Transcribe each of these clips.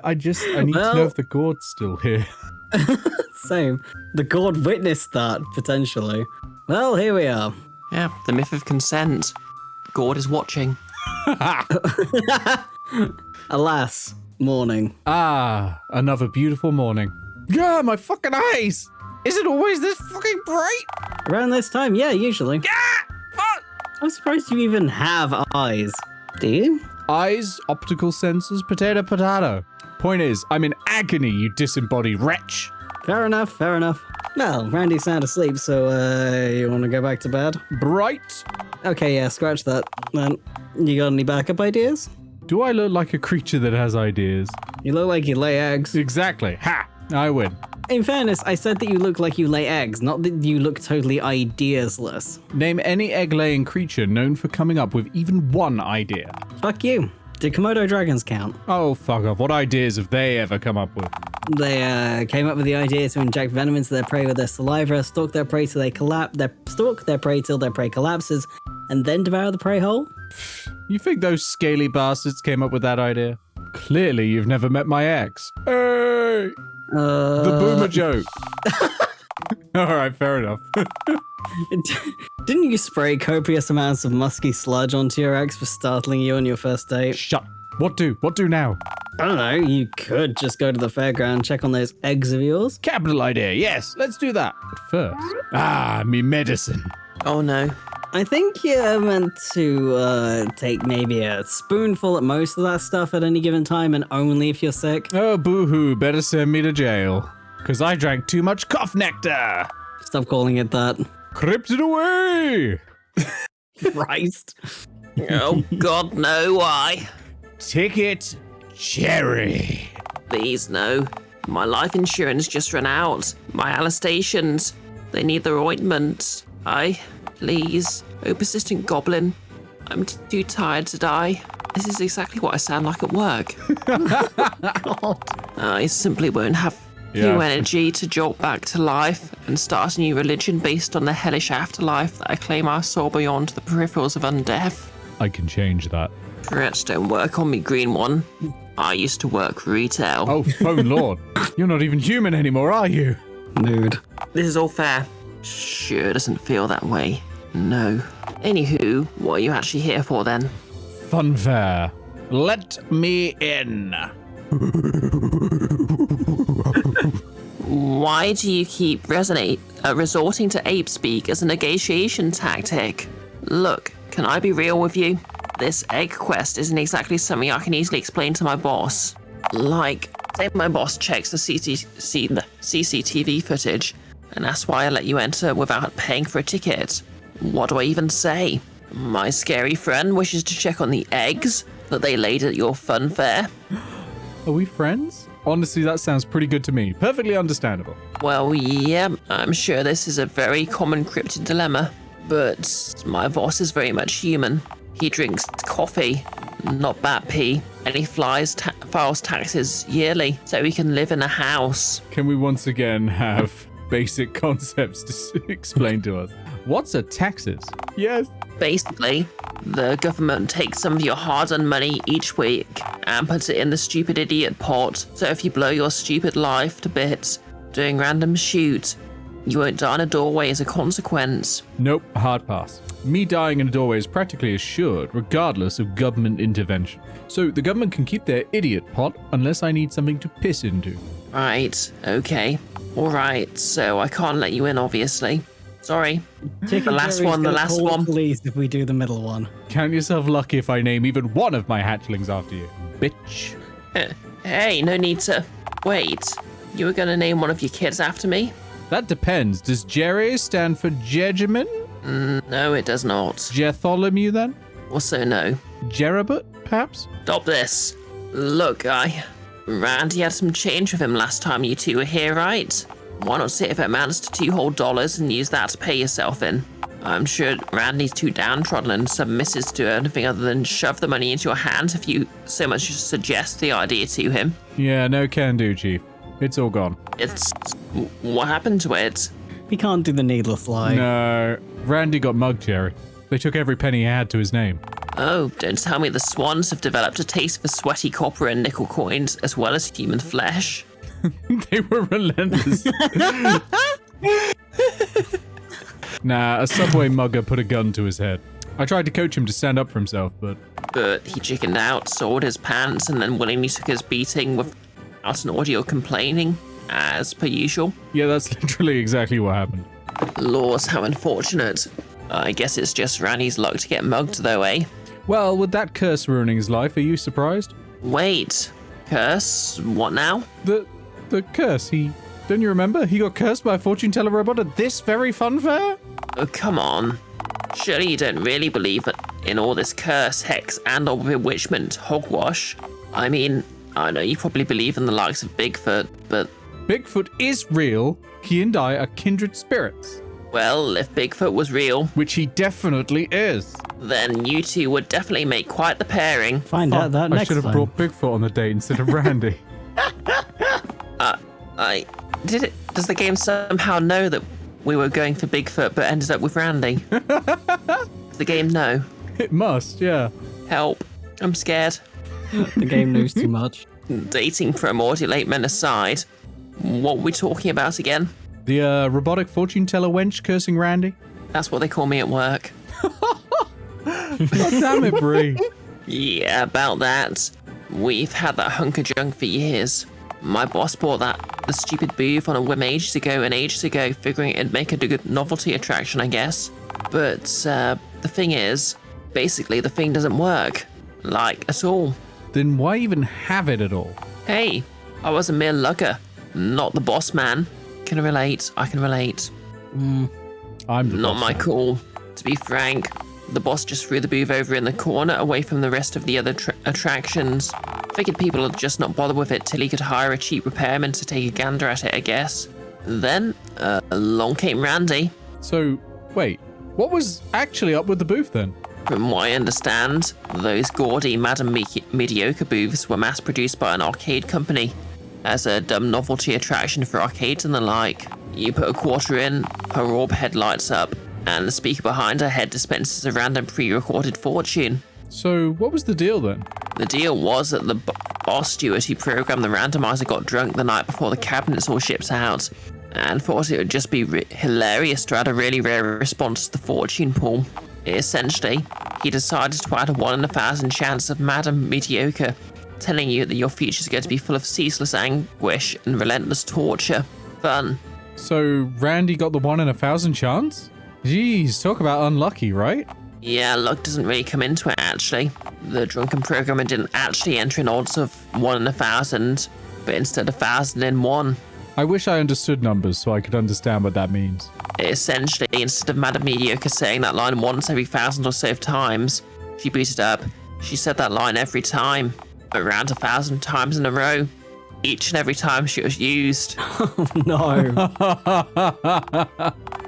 I need to know if the gourd's still here. Same. The gourd witnessed that, potentially. Well, here we are. Yeah, the myth of consent. Gord is watching. Alas, morning. Ah, another beautiful morning. Yeah, my fucking eyes! Is it always this fucking bright? Around this time, yeah, usually. Fuck! I'm surprised you even have eyes. Do you? Eyes, optical sensors, potato. Point is, I'm in agony, you disembodied wretch. Fair enough, fair enough. Well, Randy's sound asleep, so, you want to go back to bed? Bright? Okay, yeah, scratch that. Then, you got any backup ideas? Do I look like a creature that has ideas? You look like you lay eggs. Exactly. Ha! I win. In fairness, I said that you look like you lay eggs, not that you look totally ideasless. Name any egg-laying creature known for coming up with even one idea. Fuck you. Do Komodo dragons count? Oh, fuck off. What ideas have they ever come up with? They came up with the idea to inject venom into their prey with their saliva, stalk their prey till they stalk their prey till their prey collapses, and then devour the prey whole? You think those scaly bastards came up with that idea? Clearly, you've never met my ex. Hey! The boomer joke. All right, fair enough. Didn't you spray copious amounts of musky sludge onto your ex for startling you on your first date? Shut. What do? What do now? I don't know, you could just go to the fairground and check on those eggs of yours. Capital idea. Yes, let's do that. But first, me medicine. Oh no. I think you're meant to take maybe a spoonful at most of that stuff at any given time, and only if you're sick. Oh, boo-hoo. Better send me to jail. Because I drank too much cough nectar. Stop calling it that. Crypt it away. Christ. Oh God, no, why? Ticket cherry. Please, no. My life insurance just ran out. My allostations. They need their ointment. Please. Oh, persistent goblin. I'm too tired to die. This is exactly what I sound like at work. God. I simply won't have new energy to jolt back to life and start a new religion based on the hellish afterlife that I claim I saw beyond the peripherals of undeath. I can change that. Threats don't work on me, green one. I used to work retail. Oh, phone lord. You're not even human anymore, are you? Mood. This is all fair. Sure doesn't feel that way. No. Anywho, what are you actually here for then? Funfair. Let me in. Why do you keep resorting to ape speak as a negotiation tactic? Look, can I be real with you? This egg quest isn't exactly something I can easily explain to my boss. Like, say my boss checks the CCTV footage and that's why I let you enter without paying for a ticket. What do I even say? My scary friend wishes to check on the eggs that they laid at your fun fair. Are we friends? Honestly, that sounds pretty good to me. Perfectly understandable. Well, yeah, I'm sure this is a very common cryptid dilemma, but my boss is very much human. He drinks coffee, not bat pee, and he files taxes yearly so he can live in a house. Can we once again have basic concepts to explain to us? What's a taxes? Yes. Basically, the government takes some of your hard-earned money each week and puts it in the stupid idiot pot. So if you blow your stupid life to bits doing random shoots, you won't die in a doorway as a consequence. Nope, hard pass. Me dying in a doorway is practically assured, regardless of government intervention. So the government can keep their idiot pot unless I need something to piss into. Right, okay. Alright, so I can't let you in, obviously. Sorry. The last one. Police if we do the middle one. Count yourself lucky if I name even one of my hatchlings after you, bitch. Hey, no need to... Wait, you were gonna name one of your kids after me? That depends. Does Jerry stand for Jegemin? No, it does not. Jetholomew then? Also no. Jerabut, perhaps? Stop this. Look, Randy had some change with him last time you two were here, right? Why not see if it amounts to $2 whole and use that to pay yourself in? I'm sure Randy's too downtrodden and submissive to do anything other than shove the money into your hands if you so much as suggest the idea to him. Yeah, no can do, Chief. It's all gone. What happened to it? We can't do the needless lie. No, Randy got mugged, Jerry. They took every penny he had to his name. Oh, don't tell me the swans have developed a taste for sweaty copper and nickel coins as well as human flesh. They were relentless. Nah, a subway mugger put a gun to his head. I tried to coach him to stand up for himself, but he chickened out, soiled his pants, and then willingly took his beating without an audio complaining, as per usual. yeah, that's literally exactly what happened. Laws, how unfortunate. I guess it's just Randy's luck to get mugged though, eh? Well, with that curse ruining his life, are you surprised? Wait, curse? What now? The curse, don't you remember? He got cursed by a fortune teller robot at this very fun fair? Oh, come on. Surely you don't really believe in all this curse, hex, and or bewitchment, hogwash. I mean, I know you probably believe in the likes of Bigfoot, but... Bigfoot is real. He and I are kindred spirits. Well, if Bigfoot was real, Which he definitely is. then you two would definitely make quite the pairing. Find out that I next should have time. brought Bigfoot on the date instead of Randy. Does the game somehow know that we were going for Bigfoot but ended up with Randy? Does the game know? It must, yeah. Help. I'm scared. The game knows too much. Dating primordial ape men aside, what were we talking about again? The robotic fortune teller wench cursing Randy. That's what they call me at work. God damn it, Bree. Yeah, about that. We've had that hunk of junk for years. My boss bought the stupid booth on a whim ages ago, figuring it'd make a good novelty attraction, I guess. But the thing is, basically the thing doesn't work. Like, at all. Then why even have it at all? Hey, I was a mere lugger, not the boss man. Can relate, I can relate. I'm the Not boss my man. call. To be frank, the boss just threw the booth over in the corner away from the rest of the other attractions. Figured people would just not bother with it till he could hire a cheap repairman to take a gander at it, I guess. Then, along came Randy. So, wait, what was actually up with the booth then? From what I understand, those gaudy Madam Mediocre booths were mass-produced by an arcade company as a dumb novelty attraction for arcades and the like. You put a quarter in, her orb head lights up, and the speaker behind her head dispenses a random pre-recorded fortune. So, what was the deal then? The deal was that the boss steward who programmed the randomizer got drunk the night before the cabinets all shipped out, and thought it would just be hilarious to add a really rare response to the fortune pool. Essentially, he decided to add a 1 in 1,000 chance of Madam Mediocre, telling you that your future's going to be full of ceaseless anguish and relentless torture. Fun. So, Randy got the 1 in 1,000 chance? Jeez, talk about unlucky, right? Yeah, luck doesn't really come into it, actually. The drunken programmer didn't actually enter in odds of 1 in 1,000, but instead 1,000 in 1. I wish I understood numbers so I could understand what that means. Essentially, instead of Madam Mediocre saying that line once every 1,000 or so times, she booted up. She said that line every time, around 1,000 times in a row, each and every time she was used. Oh, no.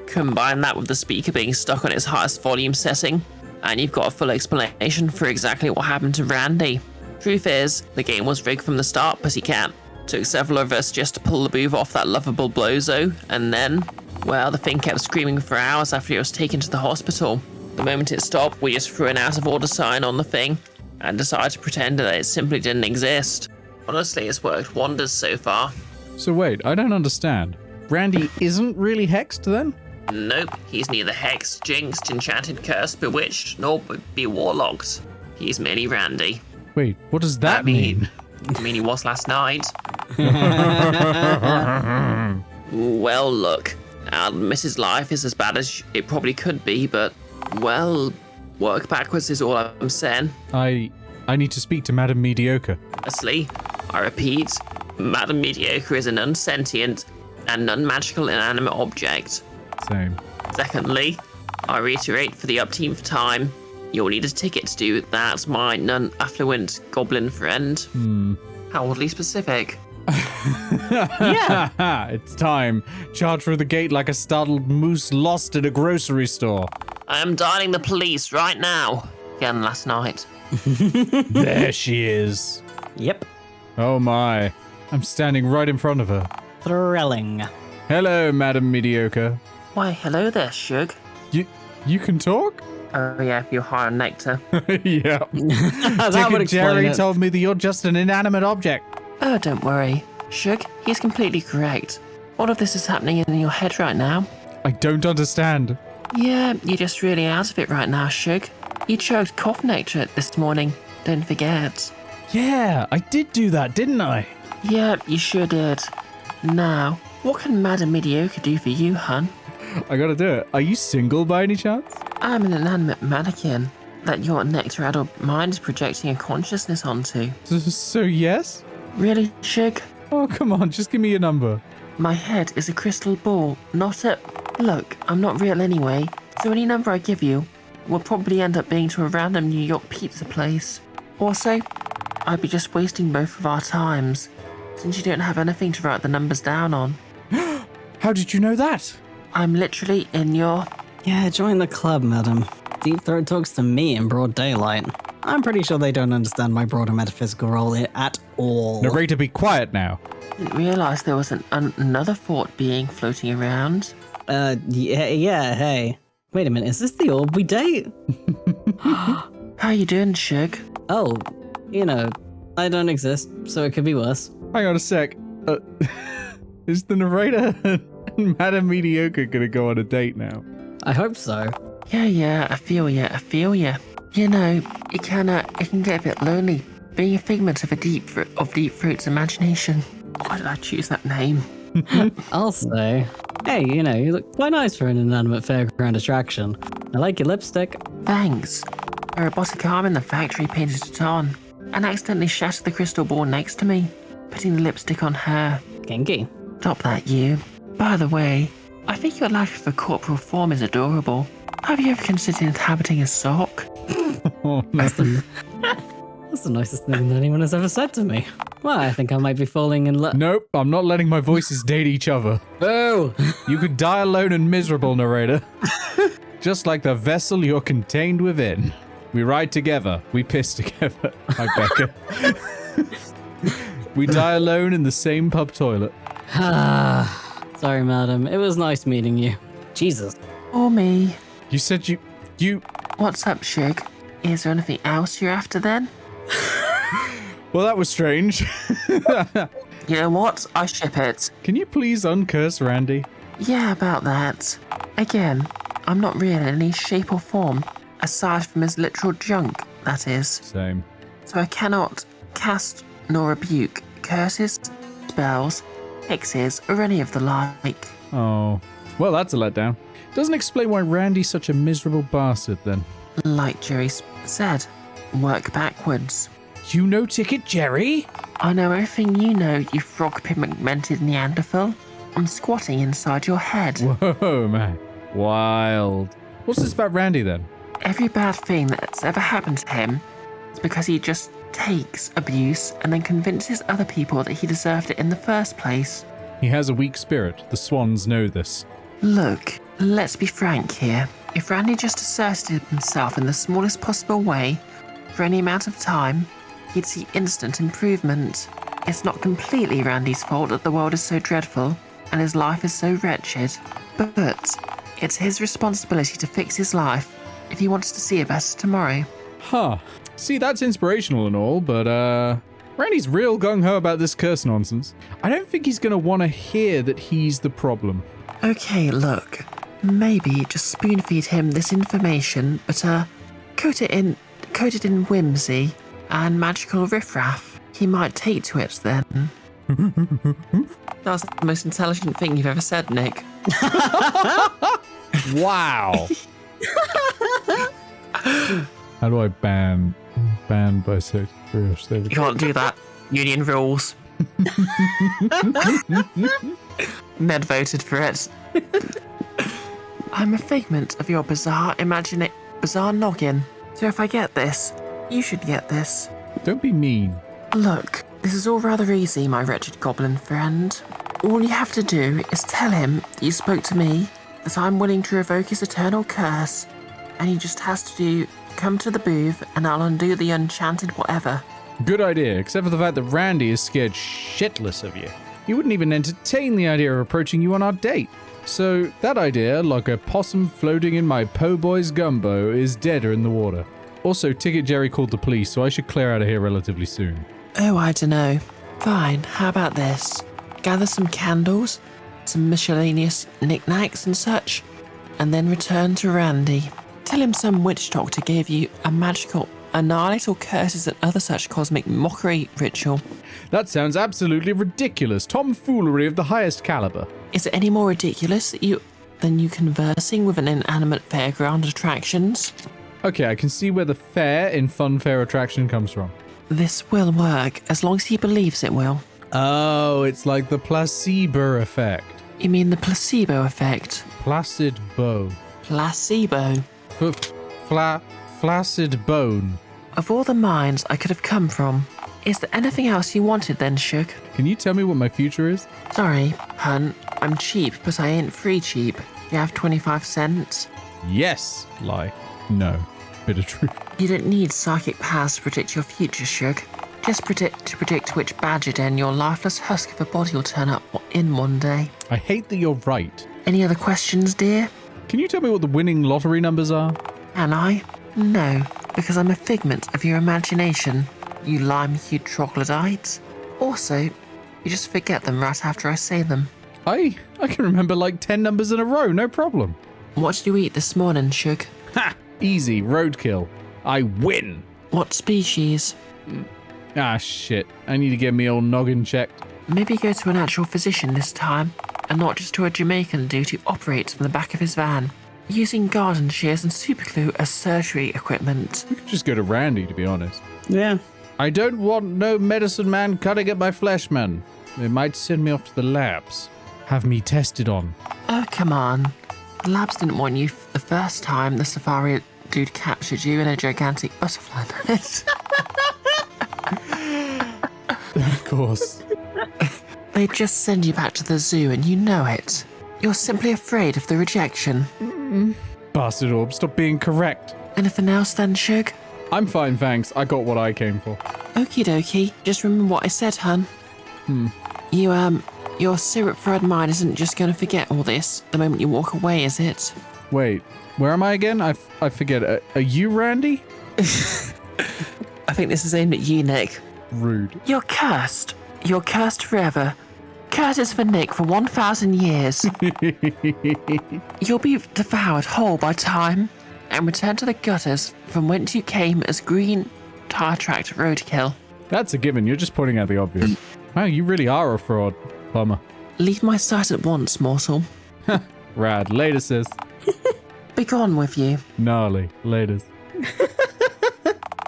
Combine that with the speaker being stuck on its highest volume setting, and you've got a full explanation for exactly what happened to Randy. Truth is, the game was rigged from the start, Pussycat. Took several of us just to pull the booth off that lovable blozo, and then, well, the thing kept screaming for hours after it was taken to the hospital. The moment it stopped, we just threw an out of order sign on the thing, and decided to pretend that it simply didn't exist. Honestly, it's worked wonders so far. So wait, I don't understand. Randy isn't really hexed then? Nope, he's neither hexed, jinxed, enchanted, cursed, bewitched, nor be warlocked. He's merely Randy. Wait, what does that mean? I mean, he was last night. Well, look, I'll admit his life is as bad as it probably could be, but, well, work backwards is all I'm saying. I need to speak to Madam Mediocre. Firstly, I repeat, Madam Mediocre is an unsentient and non-magical inanimate object. Same. Secondly, I reiterate for the upteenth time, you'll need a ticket to do that, my non-affluent goblin friend. How oddly specific. Yeah. It's time. Charge through the gate like a startled moose lost at a grocery store. I am dialing the police right now. Again last night. There she is. Yep. Oh my. I'm standing right in front of her. Thrilling. Hello, Madam Mediocre. Why, hello there, Shug. You can talk? Oh yeah, you're high on nectar. Yeah. That would Ticket explain Jerry it. told me that you're just an inanimate object. Oh, don't worry. Shug, he's completely correct. All of this is happening in your head right now. I don't understand. Yeah, you're just really out of it right now, Shug. You choked cough nectar this morning. Don't forget. Yeah, I did do that, didn't I? Yeah, you sure did. Now, what can Madam Mediocre do for you, hun? I gotta do it. Are you single by any chance? I'm an inanimate mannequin that your nectar-addled mind is projecting a consciousness onto. So yes? Really, Shug? Oh, come on, just give me your number. My head is a crystal ball, not a... Look, I'm not real anyway, so any number I give you will probably end up being to a random New York pizza place. Also, I'd be just wasting both of our times, since you don't have anything to write the numbers down on. How did you know that? I'm literally in your... Yeah, join the club, madam. Deep Throat talks to me in broad daylight. I'm pretty sure they don't understand my broader metaphysical role at all. Narrator, be quiet now. Didn't realise there was another thought being floating around. Yeah, hey. Wait a minute, is this the orb we date? How you doing, Shug? Oh, you know, I don't exist, so it could be worse. Hang on a sec. Is the narrator and Madam Mediocre gonna go on a date now? I hope so. Yeah, I feel ya. You know, it can get a bit lonely, being a figment of Deep Fruit's imagination. Why did I choose that name? I'll say. Hey, you know, you look quite nice for an inanimate fairground attraction. I like your lipstick. Thanks. A robotic arm in the factory painted it on, and accidentally shattered the crystal ball next to me, putting the lipstick on her. Kinky. Stop that, you. By the way, I think your lack of a corporal form is adorable. Have you ever considered inhabiting a sock? Oh, no. That's the nicest thing that anyone has ever said to me. Well, I think I might be falling in love. Nope, I'm not letting my voices date each other. Boo! You could die alone and miserable, narrator. Just like the vessel you're contained within. We ride together. We piss together. Hi, Becca. We die alone in the same pub toilet. Sorry, madam. It was nice meeting you. Jesus. Or me. You said you... What's up, Shug? Is there anything else you're after then? Well, that was strange. You know what? I ship it. Can you please uncurse Randy? Yeah, about that. Again, I'm not real in any shape or form, aside from his literal junk, that is. Same. So I cannot cast nor rebuke curses, spells, hexes, or any of the like. Oh. Well, that's a letdown. Doesn't explain why Randy's such a miserable bastard, then. Like Jerry said, work backwards. You know Ticket Jerry? I know everything you know, you frog-pigmented Neanderthal. I'm squatting inside your head. Whoa, man. Wild. What's this about Randy, then? Every bad thing that's ever happened to him is because he just takes abuse and then convinces other people that he deserved it in the first place. He has a weak spirit. The swans know this. Look, let's be frank here. If Randy just asserted himself in the smallest possible way, for any amount of time, he'd see instant improvement. It's not completely Randy's fault that the world is so dreadful and his life is so wretched, but it's his responsibility to fix his life if he wants to see a better tomorrow. Huh. See, that's inspirational and all, but, Randy's real gung-ho about this curse nonsense. I don't think he's gonna want to hear that he's the problem. Okay, look. Maybe just spoon-feed him this information, but, coat it in whimsy and magical riffraff. He might take to it then. That was the most intelligent thing you've ever said, Nick. Wow. How do I ban bisexual? You can't do that. Union rules. Ned voted for it. I'm a figment of your bizarre noggin. So if I get this, you should get this. Don't be mean. Look, this is all rather easy, my wretched goblin friend. All you have to do is tell him that you spoke to me, that I'm willing to revoke his eternal curse, and he just has to come to the booth and I'll undo the enchanted whatever. Good idea, except for the fact that Randy is scared shitless of you. He wouldn't even entertain the idea of approaching you on our date. So, that idea, like a possum floating in my po' boy's gumbo, is deader in the water. Also, Ticket Jerry called the police, so I should clear out of here relatively soon. Oh, I dunno. Fine, how about this? Gather some candles, some miscellaneous knickknacks and such, and then return to Randy. Tell him some witch doctor gave you a magical annihilate all curses and other such cosmic mockery ritual. That sounds absolutely ridiculous. Tomfoolery of the highest caliber. Is it any more ridiculous than you conversing with an inanimate fairground attractions? Okay, I can see where the fair in funfair attraction comes from. This will work, as long as he believes it will. Oh, it's like the placebo effect. You mean the placebo effect? Placid bow. Placebo. Flaccid bone. Of all the minds I could have come from, is there anything else you wanted then, Shug? Can you tell me what my future is? Sorry, hun, I'm cheap, but I ain't free cheap. You have 25 cents? Yes. Lie. No. Bit of truth. You don't need psychic powers to predict your future, Shug. Just predict which badger den your lifeless husk of a body will turn up in one day. I hate that you're right. Any other questions, dear? Can you tell me what the winning lottery numbers are? Can I? No, because I'm a figment of your imagination, you lime-hued troglodytes. Also, you just forget them right after I say them. I can remember like 10 numbers in a row, no problem. What did you eat this morning, Shug? Ha! Easy, roadkill. I win. What species? Ah, shit. I need to get me old noggin checked. Maybe go to an actual physician this time, and not just to a Jamaican dude who operates from the back of his van, using garden shears and superglue as surgery equipment. We could just go to Randy, to be honest. Yeah. I don't want no medicine man cutting at my flesh, man. They might send me off to the labs. Have me tested on. Oh, come on. The labs didn't want you the first time the safari dude captured you in a gigantic butterfly net. Of course. They'd just send you back to the zoo and you know it. You're simply afraid of the rejection. Bastard orb, stop being correct. Anything else then, Shug? I'm fine, thanks. I got what I came for. Okie dokie. Just remember what I said, hun. Your syrup fried mind isn't just going to forget all this the moment you walk away, is it? Wait, where am I again? I forget. Are you Randy? I think this is aimed at you, Nick. Rude. You're cursed. You're cursed forever. Curses for Nick for 1,000 years. You'll be devoured whole by time and return to the gutters from whence you came as green tire tracked roadkill. That's a given. You're just pointing out the obvious. Wow, you really are a fraud. Bummer. Leave my sight at once, mortal. Rad. Later, sis. Be gone with you. Gnarly. Laters.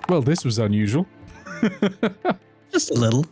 Well, this was unusual. Just a little.